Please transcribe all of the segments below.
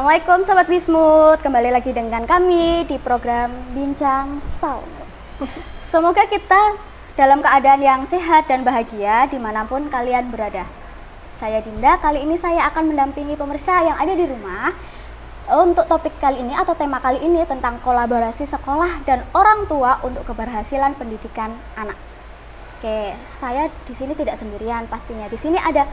Assalamualaikum Sobat Bismut, kembali lagi dengan kami di program Bincang Saum. Semoga kita dalam keadaan yang sehat dan bahagia dimanapun kalian berada. Saya Dinda, kali ini saya akan mendampingi pemirsa yang ada di rumah untuk topik kali ini atau tema kali ini tentang kolaborasi sekolah dan orang tua untuk keberhasilan pendidikan anak. Oke, saya di sini tidak sendirian pastinya. Di sini ada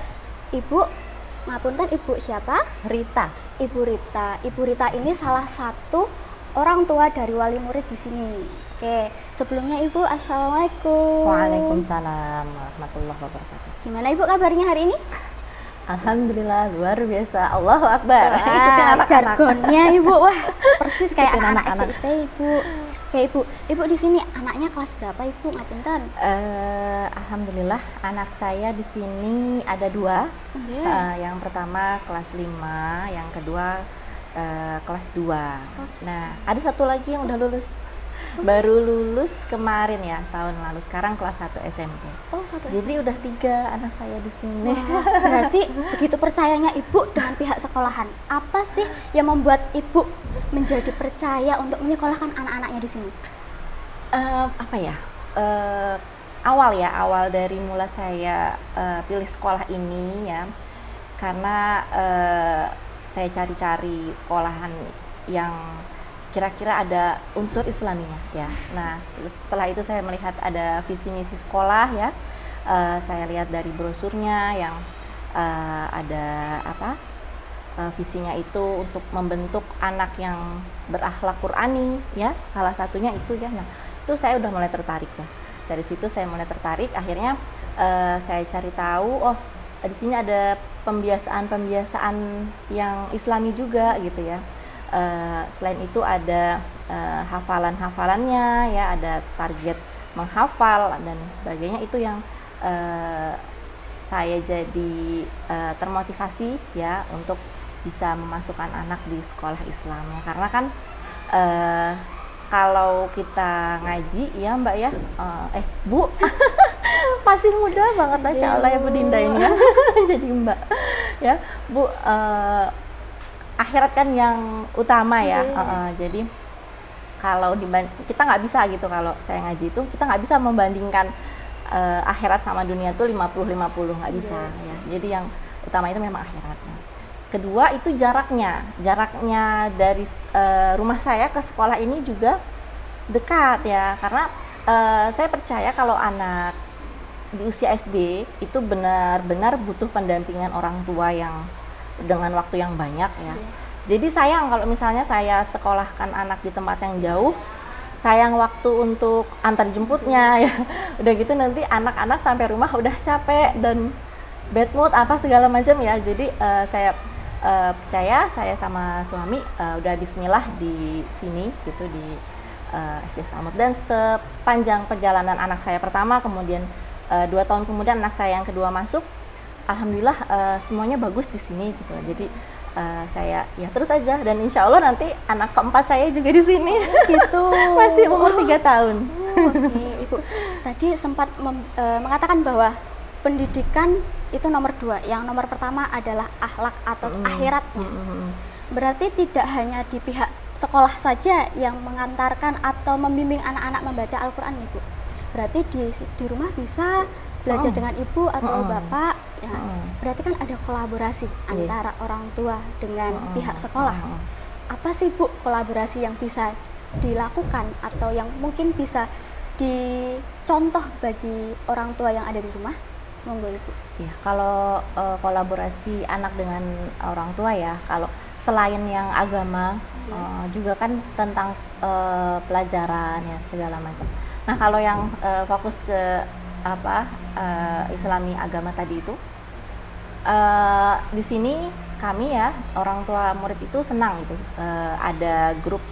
Ngapunten, Ibu siapa? Rita. Ibu Rita. Ibu Rita ini salah satu orang tua dari wali murid di sini. Oke, sebelumnya Ibu, Assalamualaikum. Waalaikumsalam warahmatullahi wabarakatuh. Gimana Ibu kabarnya hari ini? Alhamdulillah, luar biasa. Allahu Akbar. Ikutin anak-anak. Jargonnya Ibu, wah persis kayak Ikutin anak anak-anak. SIP Ibu. Oke Ibu di sini anaknya kelas berapa Ibu? Ngapunten. Alhamdulillah, anak saya di sini ada dua. Oke. Yang pertama kelas 5, yang kedua kelas 2. Nah, ada satu lagi yang udah lulus. Baru lulus kemarin ya, tahun lalu. Sekarang kelas 1 SMP. Oh, satu Jadi udah 3 anak saya di sini. Wah, berarti begitu percayanya Ibu dengan pihak sekolahan. Apa sih yang membuat Ibu menjadi percaya untuk menyekolahkan anak-anaknya di sini? Apa ya? Awal dari mula saya pilih sekolah ini ya, karena saya cari-cari sekolahan yang kira-kira ada unsur Islaminya ya. Nah, setelah itu saya melihat ada visi misi sekolah ya. Saya lihat dari brosurnya yang ada visinya itu untuk membentuk anak yang berakhlak Qur'ani ya. Salah satunya itu ya. Nah, itu saya udah mulai tertarik ya. Dari situ saya mulai tertarik. Akhirnya saya cari tahu, oh di sini ada pembiasaan yang Islami juga gitu ya. Selain itu ada hafalannya ya, ada target menghafal dan sebagainya. Itu yang saya jadi termotivasi ya untuk bisa memasukkan anak di sekolah Islam ya. Karena kan kalau kita ngaji ya Mbak ya, Bu masih muda banget Masya Allah ya Bu Dinda ini ya. Jadi Mbak ya Bu, akhirat kan yang utama ya. Jadi kalau kita nggak bisa gitu, kalau saya ngaji itu kita nggak bisa membandingkan akhirat sama dunia tuh 50-50, nggak bisa ya. Jadi yang utama itu memang akhiratnya. Kedua itu jaraknya dari rumah saya ke sekolah ini juga dekat ya, karena saya percaya kalau anak di usia SD itu benar-benar butuh pendampingan orang tua yang dengan waktu yang banyak ya. Jadi sayang kalau misalnya saya sekolahkan anak di tempat yang jauh, sayang waktu untuk antar jemputnya ya. Udah gitu nanti anak-anak sampai rumah udah capek dan bad mood apa segala macam ya. Jadi saya percaya, saya sama suami udah bismillah di sini gitu di SD Samud. Dan sepanjang perjalanan anak saya pertama, kemudian 2 tahun kemudian anak saya yang kedua masuk, alhamdulillah semuanya bagus di sini gitu. Jadi saya ya terus aja, dan insya Allah nanti anak keempat saya juga di sini gitu. Masih umur 3 tahun. Oke, Ibu. Tadi sempat mengatakan bahwa pendidikan itu nomor 2. Yang nomor pertama adalah akhlak atau akhiratnya. Berarti tidak hanya di pihak sekolah saja yang mengantarkan atau membimbing anak-anak membaca Al-Quran, Ibu. Berarti di rumah bisa belajar dengan Ibu atau Bapak ya. Berarti kan ada kolaborasi antara orang tua dengan pihak sekolah. Apa sih Bu kolaborasi yang bisa dilakukan atau yang mungkin bisa dicontoh bagi orang tua yang ada di rumah? Monggo Ibu. Ya, kalau kolaborasi anak dengan orang tua ya, kalau selain yang agama juga kan tentang pelajaran ya segala macam. Nah, kalau yang fokus ke Islami agama tadi itu, di sini kami ya orang tua murid itu senang gitu, ada grup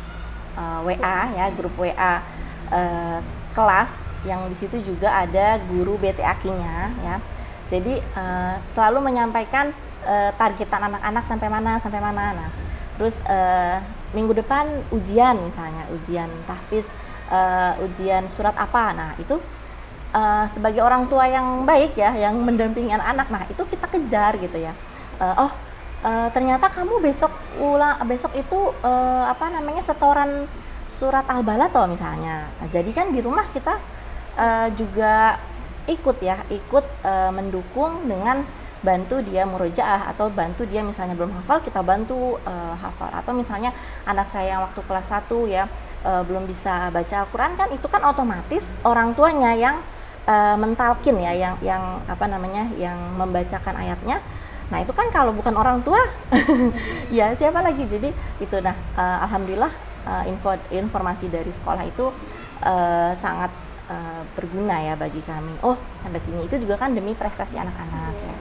WA ya, grup WA kelas yang di situ juga ada guru BTAK-nya ya. Jadi selalu menyampaikan targetan anak-anak sampai mana. Nah, terus minggu depan ujian misalnya, ujian tahfiz, ujian surat apa. Nah, itu sebagai orang tua yang baik ya, yang mendampingi anak-anak, nah itu kita kejar gitu ya. ternyata kamu besok itu apa namanya setoran surat Al-Balaghah misalnya. Nah, jadi kan di rumah kita juga ikut mendukung dengan bantu dia murojaah atau bantu dia misalnya belum hafal, kita bantu hafal. Atau misalnya anak saya yang waktu kelas 1 ya belum bisa baca Al-Quran, kan itu kan otomatis orang tuanya yang mentalkin ya, yang apa namanya, yang membacakan ayatnya. Nah itu kan kalau bukan orang tua ya siapa lagi. Jadi itu, nah alhamdulillah informasi dari sekolah itu sangat berguna ya bagi kami. Oh sampai sini itu juga kan demi prestasi anak-anak ya.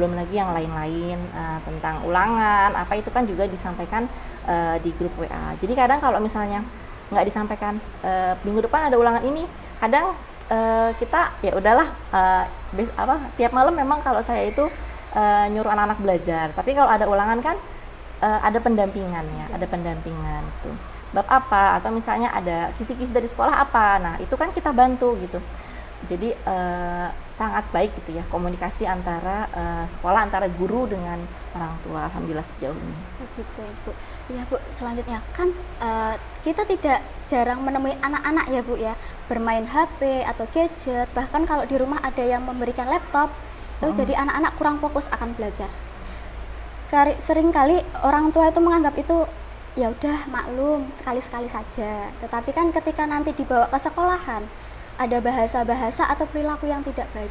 Belum lagi yang lain-lain tentang ulangan apa itu kan juga disampaikan di grup WA. Jadi kadang kalau misalnya nggak disampaikan minggu depan ada ulangan ini, kadang kita ya udahlah tiap malam memang kalau saya itu nyuruh anak-anak belajar. Tapi kalau ada ulangan kan ada pendampingan ya, ada pendampingan tuh. Bab apa atau misalnya ada kisi-kisi dari sekolah apa. Nah, itu kan kita bantu gitu. Jadi sangat baik gitu ya komunikasi antara sekolah, antara guru dengan orang tua. Alhamdulillah sejauh ini. Begitu ya, Bu. Iya, Bu. Selanjutnya kan kita tidak jarang menemui anak-anak ya, Bu ya, bermain HP atau gadget. Bahkan kalau di rumah ada yang memberikan laptop, itu jadi anak-anak kurang fokus akan belajar. Seringkali orang tua itu menganggap itu ya udah maklum sekali-sekali saja. Tetapi kan ketika nanti dibawa ke sekolahan ada bahasa-bahasa atau perilaku yang tidak baik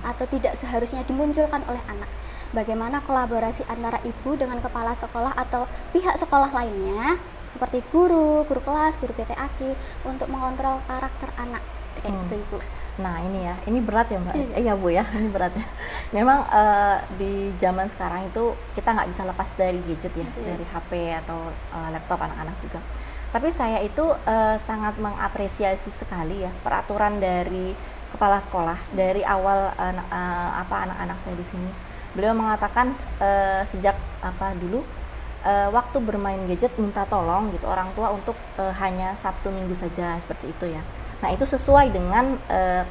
atau tidak seharusnya dimunculkan oleh anak. Bagaimana kolaborasi antara ibu dengan kepala sekolah atau pihak sekolah lainnya seperti guru kelas, guru PTAK untuk mengontrol karakter anak. Itu Ibu. Nah ini ya, ini berat ya Mbak. Iya Bu ya, ini berat ya. Memang di zaman sekarang itu kita nggak bisa lepas dari gadget ya, dari HP atau laptop anak-anak juga. Tapi saya itu sangat mengapresiasi sekali ya peraturan dari kepala sekolah dari awal anak-anak saya di sini. Beliau mengatakan sejak dulu waktu bermain gadget minta tolong gitu orang tua untuk hanya Sabtu Minggu saja seperti itu ya. Nah itu sesuai dengan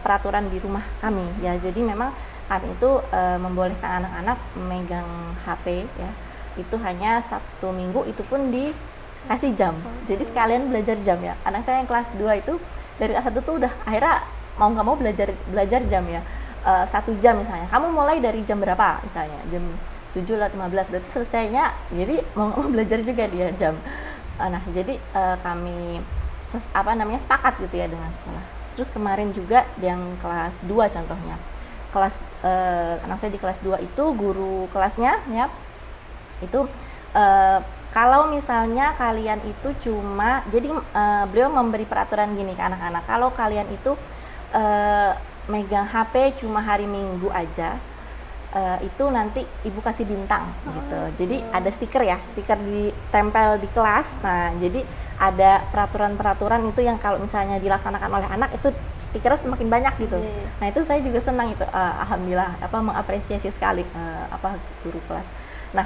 peraturan di rumah kami ya. Jadi memang kami itu membolehkan anak-anak memegang HP ya. Itu hanya Sabtu Minggu, itu pun dikasih jam. Jadi sekalian belajar jam ya. Anak saya yang kelas 2 itu dari kelas 1 tuh udah akhirnya mau nggak mau belajar jam ya. 1 jam misalnya. Kamu mulai dari jam berapa misalnya? Jam 7:15 berarti selesainya. Jadi mau nggak mau belajar juga dia jam. Nah jadi kami sepakat gitu ya dengan sekolah. Terus kemarin juga yang kelas 2 contohnya, anak saya di kelas 2 itu guru kelasnya ya itu kalau misalnya kalian itu cuma beliau memberi peraturan gini ke anak-anak, kalau kalian itu megang HP cuma hari Minggu aja, itu nanti ibu kasih bintang gitu. Jadi ada stiker ditempel di kelas. Nah jadi ada peraturan-peraturan itu yang kalau misalnya dilaksanakan oleh anak itu stikernya semakin banyak gitu. Nah itu saya juga senang itu, alhamdulillah mengapresiasi sekali guru kelas. Nah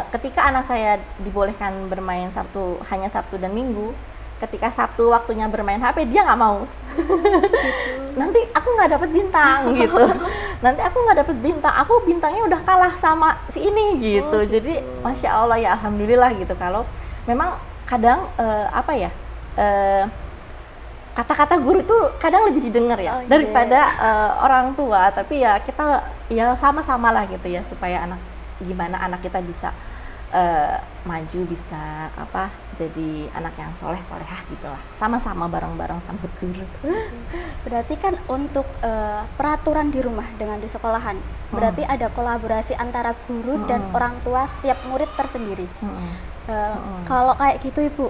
ketika anak saya dibolehkan bermain hanya Sabtu dan Minggu, ketika Sabtu waktunya bermain HP dia nggak mau. Nanti aku nggak dapat bintang gitu. Nanti aku nggak dapat bintang, aku bintangnya udah kalah sama si ini gitu. Jadi masya Allah ya alhamdulillah gitu. Kalau memang kadang kata-kata guru itu kadang lebih didengar ya daripada orang tua. Tapi ya kita ya sama-sama lah gitu ya supaya gimana anak kita bisa maju, bisa jadi anak yang solehah gitu lah, sama-sama bareng-bareng sama guru. Berarti kan untuk peraturan di rumah dengan di sekolahan berarti ada kolaborasi antara guru dan orang tua setiap murid tersendiri. Kalau kayak gitu Ibu,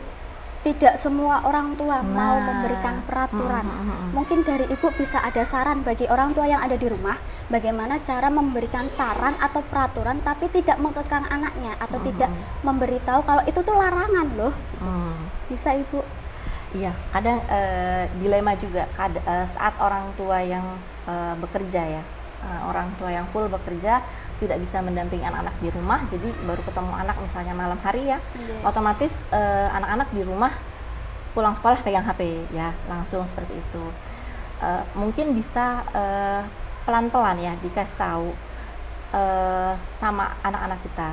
tidak semua orang tua mau memberikan peraturan. Mungkin dari Ibu bisa ada saran bagi orang tua yang ada di rumah, bagaimana cara memberikan saran atau peraturan tapi tidak mengekang anaknya atau tidak memberitahu kalau itu tuh larangan loh. Bisa Ibu? Iya, kadang dilema juga saat orang tua yang bekerja ya, orang tua yang full bekerja tidak bisa mendampingi anak-anak di rumah, jadi baru ketemu anak misalnya malam hari ya, otomatis anak-anak di rumah pulang sekolah pegang HP ya, langsung seperti itu. Mungkin bisa pelan-pelan ya dikasih tahu sama anak-anak kita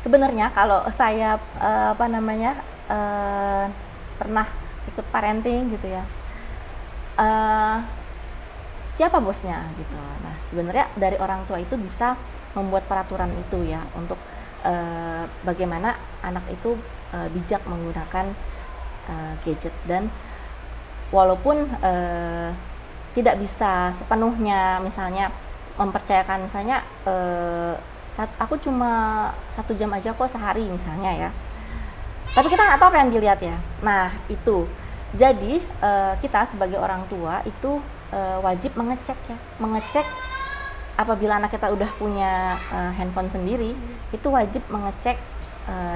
sebenarnya kalau saya pernah ikut parenting gitu ya, siapa bosnya gitu. Nah sebenarnya dari orang tua itu bisa membuat peraturan itu ya untuk bagaimana anak itu bijak menggunakan gadget. Dan walaupun tidak bisa sepenuhnya misalnya mempercayakan misalnya aku cuma 1 jam aja kok sehari misalnya ya, tapi kita nggak tahu apa yang dilihat ya. Nah itu jadi kita sebagai orang tua itu wajib mengecek apabila anak kita udah punya handphone sendiri, itu wajib mengecek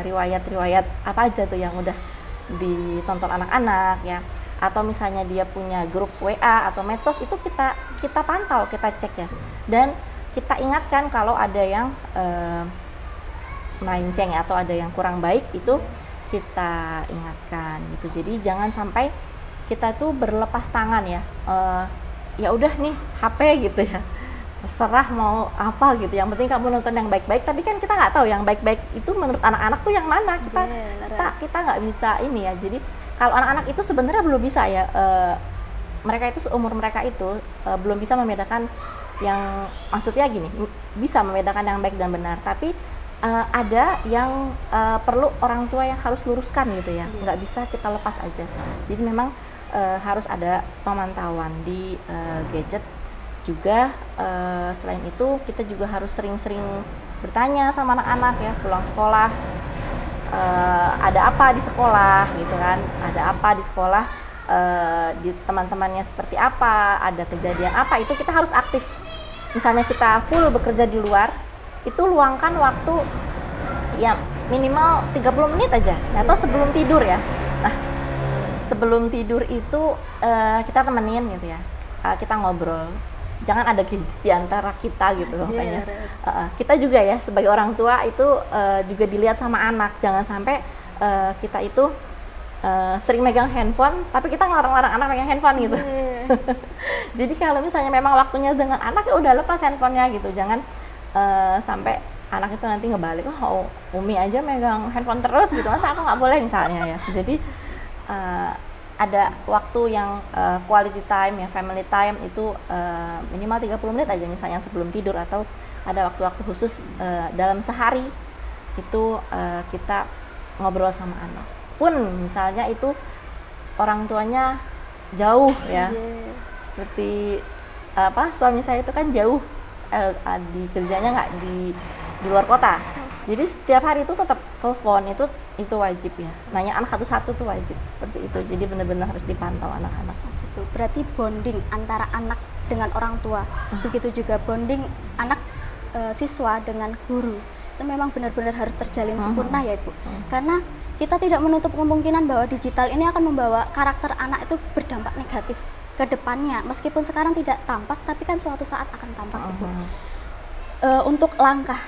riwayat-riwayat apa aja tuh yang udah ditonton anak-anak ya, atau misalnya dia punya grup WA atau medsos, itu kita pantau, kita cek ya, dan kita ingatkan kalau ada yang melenceng ya, atau ada yang kurang baik, itu kita ingatkan gitu. Jadi jangan sampai kita tuh berlepas tangan ya, ya udah nih HP gitu ya, terserah mau apa gitu, yang penting kamu nonton yang baik-baik. Tapi kan kita nggak tahu yang baik-baik itu menurut anak-anak tuh yang mana, kita nggak bisa ini ya. Jadi kalau anak-anak itu sebenarnya belum bisa ya, mereka itu seumur mereka itu belum bisa membedakan yang, maksudnya gini, bisa membedakan yang baik dan benar, tapi ada yang perlu orang tua yang harus luruskan gitu ya, nggak bisa kita lepas aja. Jadi memang harus ada pemantauan di gadget juga. Selain itu kita juga harus sering-sering bertanya sama anak-anak ya, pulang sekolah ada apa di sekolah gitu kan, ada apa di sekolah, di teman-temannya seperti apa, ada kejadian apa, itu kita harus aktif. Misalnya kita full bekerja di luar, itu luangkan waktu ya minimal 30 menit aja, atau sebelum tidur ya. Nah sebelum tidur itu kita temenin gitu ya, kita ngobrol, jangan ada gadget di antara kita gitu loh. Makanya kita juga ya sebagai orang tua itu juga dilihat sama anak, jangan sampai kita itu sering megang handphone tapi kita ngelarang-larang anak megang handphone gitu. Jadi kalau misalnya memang waktunya dengan anak, ya udah lepas handphonenya gitu, jangan sampai anak itu nanti ngebalik, oh Umi aja megang handphone terus gitu, masa aku nggak boleh misalnya ya. Jadi ada waktu yang quality time ya, family time itu minimal 30 menit aja misalnya sebelum tidur, atau ada waktu-waktu khusus dalam sehari itu kita ngobrol sama anak. Pun misalnya itu orang tuanya jauh ya, seperti suami saya itu kan jauh, di kerjanya nggak di luar kota. Jadi setiap hari itu tetap telepon, itu wajib ya. Nanya anak satu-satu tuh wajib, seperti itu. Jadi benar-benar harus dipantau anak-anak. Itu berarti bonding antara anak dengan orang tua. Begitu juga bonding anak siswa dengan guru. Itu memang benar-benar harus terjalin sempurna ya Ibu. Karena kita tidak menutup kemungkinan bahwa digital ini akan membawa karakter anak itu berdampak negatif ke depannya. Meskipun sekarang tidak tampak, tapi kan suatu saat akan tampak Ibu. Untuk langkah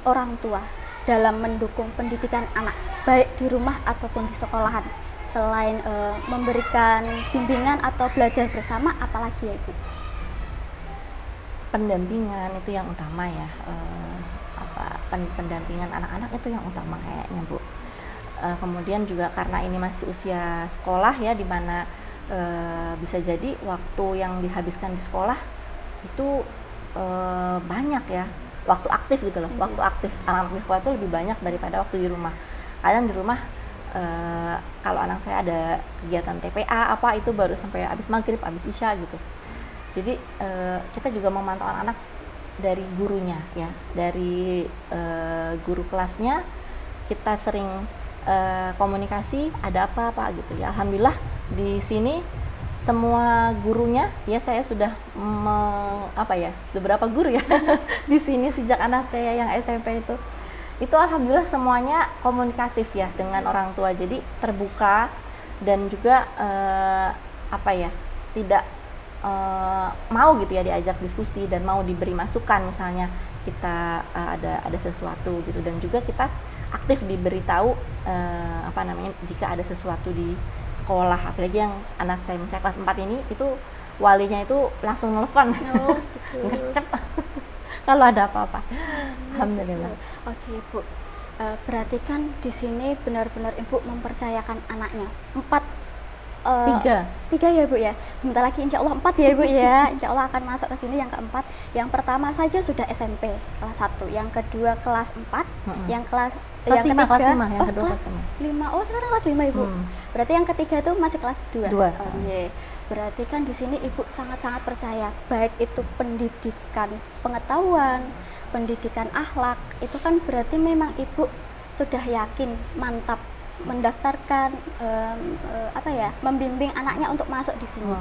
orang tua dalam mendukung pendidikan anak baik di rumah ataupun di sekolahan, selain memberikan bimbingan atau belajar bersama, apalagi ya Ibu? Pendampingan itu yang utama ya, pendampingan anak-anak itu yang utama kayaknya Bu. Kemudian juga karena ini masih usia sekolah ya, dimana bisa jadi waktu yang dihabiskan di sekolah itu banyak ya, waktu aktif gitu loh. Waktu aktif anak-anak di sekolah itu lebih banyak daripada waktu di rumah. Kadang di rumah kalau anak saya ada kegiatan TPA apa, itu baru sampai habis maghrib, habis isya gitu. Jadi kita juga memantau anak-anak dari gurunya ya, dari guru kelasnya. Kita sering komunikasi, ada apa gitu ya. Alhamdulillah di sini semua gurunya ya, saya sudah beberapa guru ya di sini sejak anak saya yang SMP itu alhamdulillah semuanya komunikatif ya dengan orang tua. Jadi terbuka dan juga tidak mau gitu ya diajak diskusi dan mau diberi masukan, misalnya kita ada sesuatu gitu, dan juga kita aktif diberitahu jika ada sesuatu di sekolah. Apalagi yang anak saya misalnya kelas 4 ini, itu walinya itu langsung nelfon, gercep kalau ada apa-apa. Alhamdulillah. Oke Bu, Berarti kan di sini benar-benar ibu mempercayakan anaknya. Tiga ya Bu ya. Sebentar lagi insya Allah 4 ya Bu ya. Insya Allah akan masuk ke sini yang keempat. Yang pertama saja sudah SMP kelas 1, yang kedua kelas 4, yang yang ketiga kelas 5, yang kedua kelas 5. Oh, sekarang kelas 5 Ibu. Berarti yang ketiga itu masih kelas 2. Oke. Berarti kan di sini Ibu sangat-sangat percaya, baik itu pendidikan pengetahuan, pendidikan akhlak, itu kan berarti memang Ibu sudah yakin, mantap mendaftarkan membimbing anaknya untuk masuk di sini.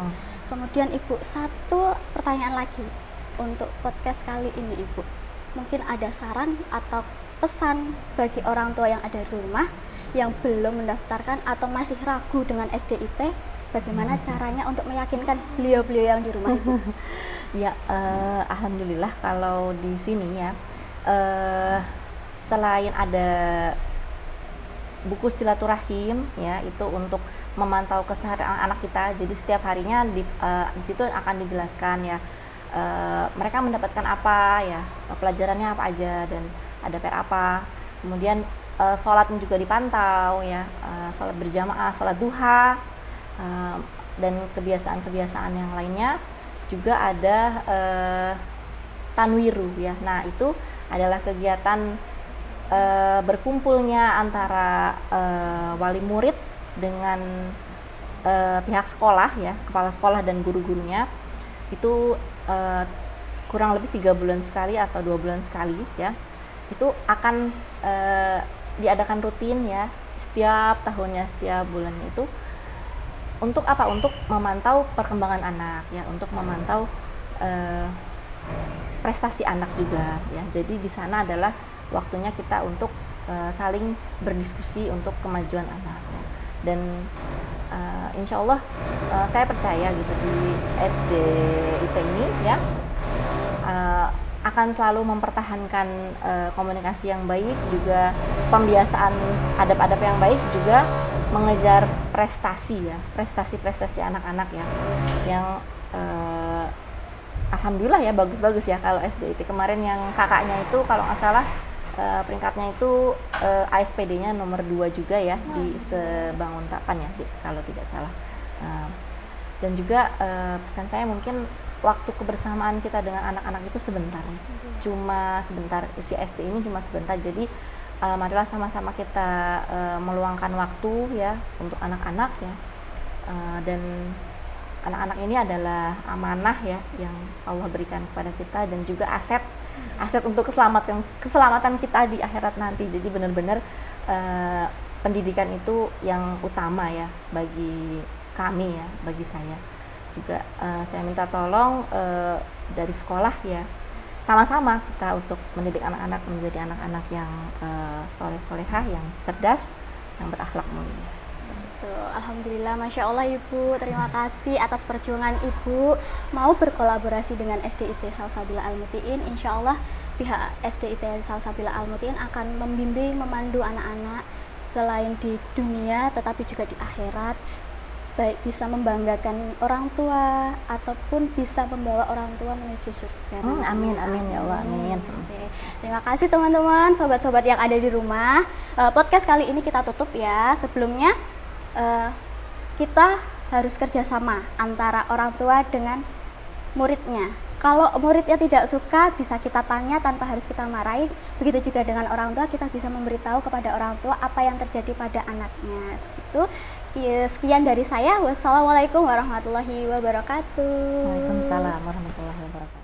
Kemudian Ibu, satu pertanyaan lagi untuk podcast kali ini Ibu. Mungkin ada saran atau pesan bagi orang tua yang ada di rumah yang belum mendaftarkan atau masih ragu dengan SDIT, bagaimana caranya untuk meyakinkan beliau-beliau yang di rumah Ibu? Ya, alhamdulillah kalau di sini ya, selain ada buku silaturahim ya, itu untuk memantau keseharian anak kita. Jadi setiap harinya di situ akan dijelaskan ya, mereka mendapatkan apa ya, pelajarannya apa aja dan ada PR apa. Kemudian sholatnya juga dipantau ya, sholat berjamaah, sholat duha, dan kebiasaan-kebiasaan yang lainnya. Juga ada tanwiru ya. Nah, itu adalah kegiatan berkumpulnya antara wali murid dengan pihak sekolah ya, kepala sekolah dan guru-gurunya. Itu kurang lebih 3 bulan sekali atau 2 bulan sekali ya. Itu akan diadakan rutin ya, setiap tahunnya, setiap bulannya itu. Untuk apa? Untuk memantau perkembangan anak ya, untuk memantau prestasi anak juga ya. Jadi di sana adalah waktunya kita untuk saling berdiskusi untuk kemajuan anak ya. Dan insya Allah saya percaya gitu di SDIT ini ya, akan selalu mempertahankan komunikasi yang baik, juga pembiasaan adab-adab yang baik, juga mengejar prestasi ya, prestasi anak-anak ya, yang alhamdulillah ya bagus-bagus ya. Kalau SDIT kemarin yang kakaknya itu kalau nggak salah peringkatnya itu ASPD-nya nomor 2 juga ya di Sebanguntapan ya, kalau tidak salah. Dan juga pesan saya mungkin waktu kebersamaan kita dengan anak-anak itu sebentar, cuma sebentar. Usia SD ini cuma sebentar. Jadi marilah sama-sama kita meluangkan waktu ya untuk anak-anak ya. Dan anak-anak ini adalah amanah ya yang Allah berikan kepada kita, dan juga aset untuk keselamatan kita di akhirat nanti. Jadi benar-benar pendidikan itu yang utama ya bagi kami ya, bagi saya juga. Saya minta tolong dari sekolah ya, sama-sama kita untuk mendidik anak-anak menjadi anak-anak yang soleh-solehah, yang cerdas, yang berakhlak mulia. Alhamdulillah, Masya Allah Ibu, terima kasih atas perjuangan Ibu mau berkolaborasi dengan SDIT Salsabila Al-Mutiin. Insya Allah pihak SDIT Salsabila Al-Mutiin akan membimbing, memandu anak-anak selain di dunia tetapi juga di akhirat, baik bisa membanggakan orang tua ataupun bisa membawa orang tua menuju surga. Amin, amin ya Allah, amin. Oke. Terima kasih teman-teman, sobat-sobat yang ada di rumah. Podcast kali ini kita tutup ya. Sebelumnya kita harus kerjasama antara orang tua dengan muridnya. Kalau muridnya tidak suka, bisa kita tanya tanpa harus kita marahi. Begitu juga dengan orang tua, kita bisa memberitahu kepada orang tua apa yang terjadi pada anaknya. Segitu. Sekian dari saya. Wassalamualaikum warahmatullahi wabarakatuh. Waalaikumsalam warahmatullahi wabarakatuh.